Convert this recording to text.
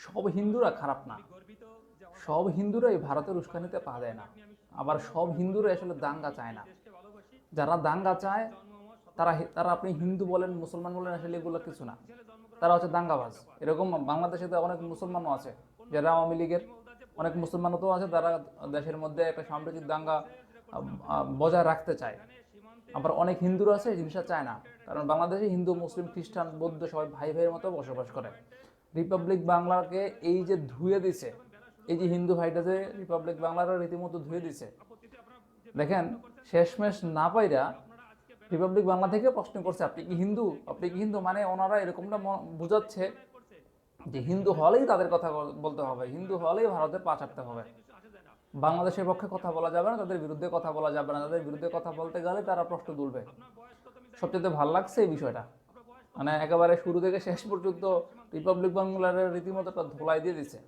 সব হিন্দুরা খারাপ না, সব হিন্দুরাই ভারতের উস্কানিতে পা দেয় না, আবার সব হিন্দুরা আসলে দাঙ্গা চায় না। যারা দাঙ্গা চায় তারা তারা আপনি হিন্দু বলেন মুসলমান বলেন, আসলে এগুলো কিছু না, তারা হচ্ছে দাঙ্গাবাজ। এরকম বাংলাদেশে তো অনেক মুসলমানও আছে যারা আওয়ামী লীগের, অনেক মুসলমানও তো আছে যারা দেশের মধ্যে একটা সাম্প্রদায়িক দাঙ্গা বজায় রাখতে চায়। আবার অনেক হিন্দুরা আছে এই জিনিসটা চায় না, কারণ বাংলাদেশে হিন্দু মুসলিম খ্রিস্টান বৌদ্ধ সবাই ভাই ভাইয়ের মতো বসবাস করে। রিপাবলিক বাংলাকে এই যে ধুয়ে দিছে, এই যে হিন্দু ভাইটা যে রিপাবলিক বাংলার রীতিমতো ধুয়ে দিছে, দেখেন শেষমেশ না পাইরা রিপাবলিক বাংলা থেকে প্রশ্ন করছে আপনি কি হিন্দু, আপনি কি হিন্দু, মানে ওনারা এরকমটা বোঝাচ্ছে যে হিন্দু হলেই তাদের কথা বলতে হবে, হিন্দু হলেই ভারতের পা চাটতে হবে, বাংলাদেশের পক্ষে কথা বলা যাবে না, তাদের বিরুদ্ধে কথা বলা যাবে না, তাদের বিরুদ্ধে কথা বলতে গেলে তারা প্রশ্ন তুলবে। সবচেয়ে ভালো লাগছে এই বিষয়টা, মানে একেবারে শুরু থেকে শেষ পর্যন্ত রিপাবলিক বাংলার রীতিমতো একটা ধোলাই দিয়ে দিচ্ছে।